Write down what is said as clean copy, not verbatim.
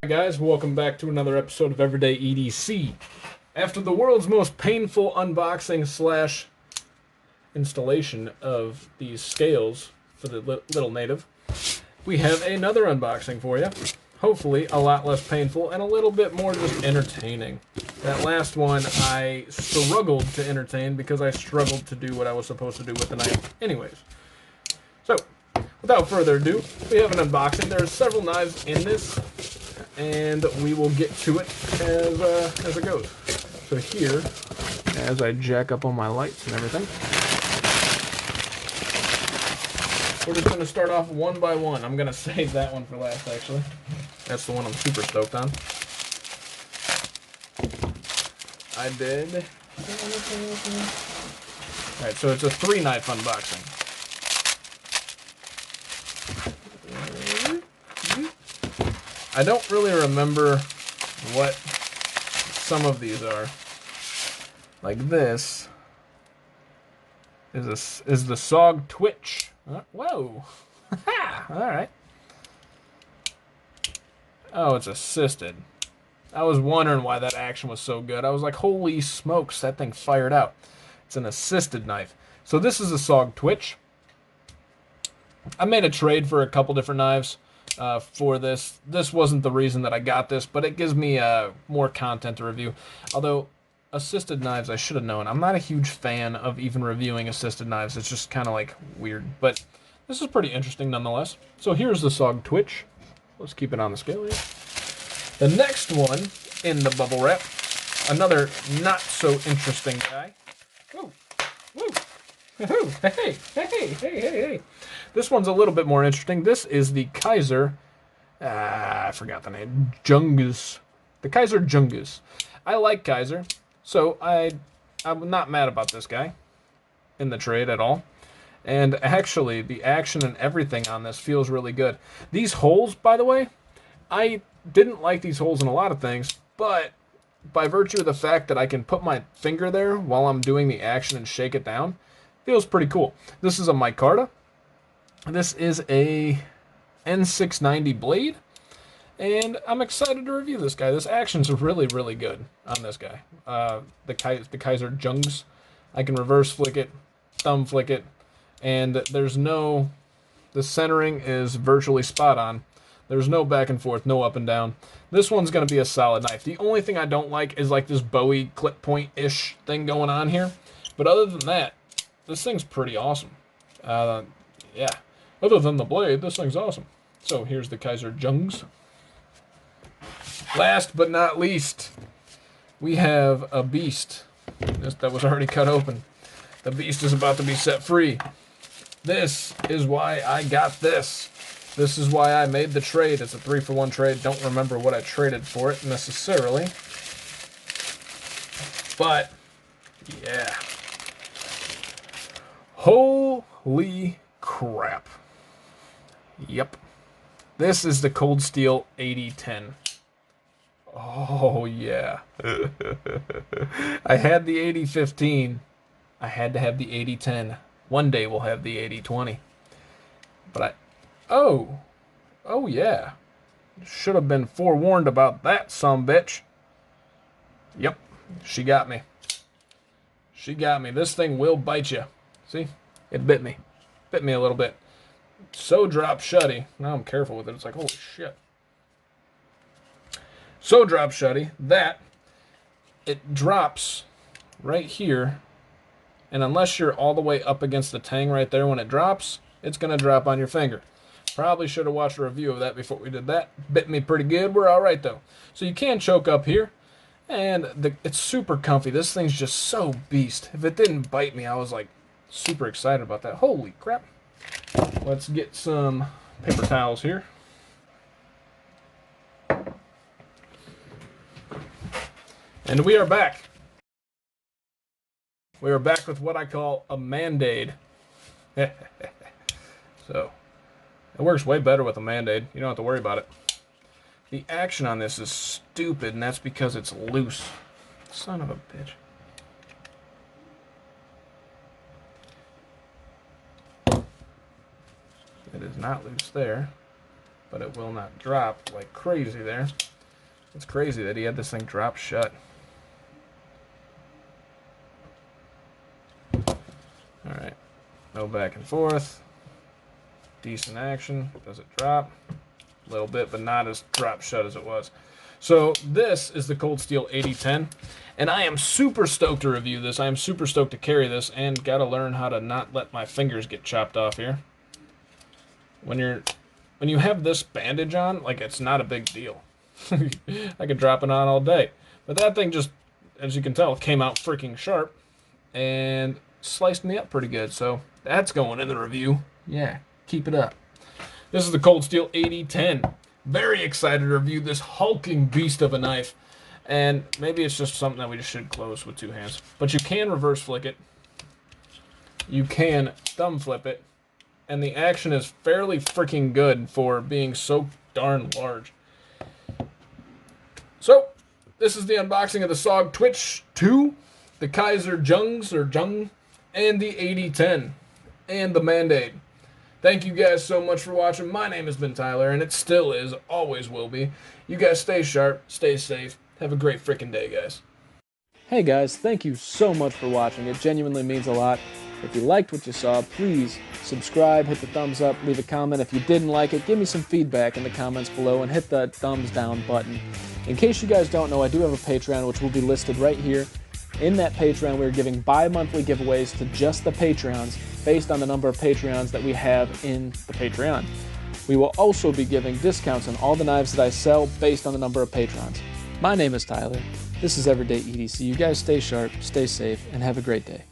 Hi guys, welcome back to another episode of Everyday EDC. After the world's most painful unboxing slash installation of these scales for the little native, we have another unboxing for you. Hopefully a lot less painful and a little bit more just entertaining. That last one I struggled to entertain because I struggled to do what I was supposed to do with the knife anyways. So, without further ado, we have an unboxing. There's several knives in this, and we will get to it as it goes. So here, as I jack up on my lights and everything, we're just going to start off one by one. I'm going to save that one for last, actually. That's the one I'm super stoked on. I did. Alright, so it's a 3-knife unboxing. I don't really remember what some of these are. Like this is the SOG Twitch. Whoa. Alright. Oh, it's assisted. I was wondering why that action was so good. I was like, holy smokes, that thing fired out. It's an assisted knife. So this is a SOG Twitch. I made a trade for a couple different knives for this. This wasn't the reason that I got this, but it gives me more content to review. Although, assisted knives, I should have known. I'm not a huge fan of even reviewing assisted knives. It's just kind of like weird. But this is pretty interesting nonetheless. So here's the SOG Twitch. Let's keep it on the scale here. The next one in the bubble wrap, another not so interesting guy. Woo, woo, hey. This one's a little bit more interesting. This is the Kaiser, I forgot the name, Jungus. The Kaiser Jungus. I like Kaiser, so I'm not mad about this guy in the trade at all. And actually, the action and everything on this feels really good. These holes, by the way, I didn't like these holes in a lot of things, but by virtue of the fact that I can put my finger there while I'm doing the action and shake it down, feels pretty cool. This is a micarta. This is a N690 blade, and I'm excited to review this guy. This action's really, really good on this guy. The Kaiser Jungs. I can reverse flick it, thumb flick it, and the centering is virtually spot on. There's no back and forth, no up and down. This one's going to be a solid knife. The only thing I don't like is like this Bowie clip point-ish thing going on here. But other than that, this thing's pretty awesome. Yeah. Other than the blade, this thing's awesome. So here's the Kaiser Jungs. Last but not least, we have a beast. That was already cut open. The beast is about to be set free. This is why I got this. This is why I made the trade. It's a 3-for-1 trade. Don't remember what I traded for it necessarily. But, yeah. Holy crap. Yep. This is the Cold Steel 8010. Oh, yeah. I had the 8015. I had to have the 8010. One day we'll have the 8020. But Oh yeah. Should have been forewarned about that, sumbitch. Yep, she got me. She got me. This thing will bite you. See? It bit me. Bit me a little bit. So drop shutty. Now I'm careful with it. It's like, holy shit. So drop shutty that it drops right here. And unless you're all the way up against the tang right there when it drops, it's going to drop on your finger. Probably should have watched a review of that before we did that. Bit me pretty good. We're all right, though. So you can choke up here, and it's super comfy. This thing's just so beast. If it didn't bite me, I was, like, super excited about that. Holy crap. Let's get some paper towels here. And we are back. We are back with what I call a Mand-Aid. So, it works way better with a Mand-Aid. You don't have to worry about it. The action on this is stupid, and that's because it's loose. Son of a bitch. It is not loose there, but it will not drop like crazy there. It's crazy that he had this thing drop shut. Alright, no back and forth. Decent action. Does it drop? A little bit, but not as drop shut as it was. So this is the Cold Steel 8010, and I am super stoked to review this. I am super stoked to carry this, and gotta learn how to not let my fingers get chopped off here. When you have this bandage on, like, it's not a big deal. I could drop it on all day. But that thing just, as you can tell, came out freaking sharp and sliced me up pretty good. So that's going in the review. Yeah, keep it up. This is the Cold Steel 8010. Very excited to review this hulking beast of a knife. And maybe it's just something that we just should close with two hands. But you can reverse flick it. You can thumb flip it. And the action is fairly freaking good for being so darn large. So, this is the unboxing of the SOG Twitch 2, the Kaiser Jungs, or Jung, and the 8010, and the Mandate. Thank you guys so much for watching. My name has been Tyler, and it still is, always will be. You guys stay sharp, stay safe, have a great freaking day, guys. Hey guys, thank you so much for watching. It genuinely means a lot. If you liked what you saw, please subscribe, hit the thumbs up, leave a comment. If you didn't like it, give me some feedback in the comments below and hit the thumbs down button. In case you guys don't know, I do have a Patreon, which will be listed right here. In that Patreon, we're giving bi-monthly giveaways to just the Patreons based on the number of Patreons that we have in the Patreon. We will also be giving discounts on all the knives that I sell based on the number of patrons. My name is Tyler. This is Everyday EDC. You guys stay sharp, stay safe, and have a great day.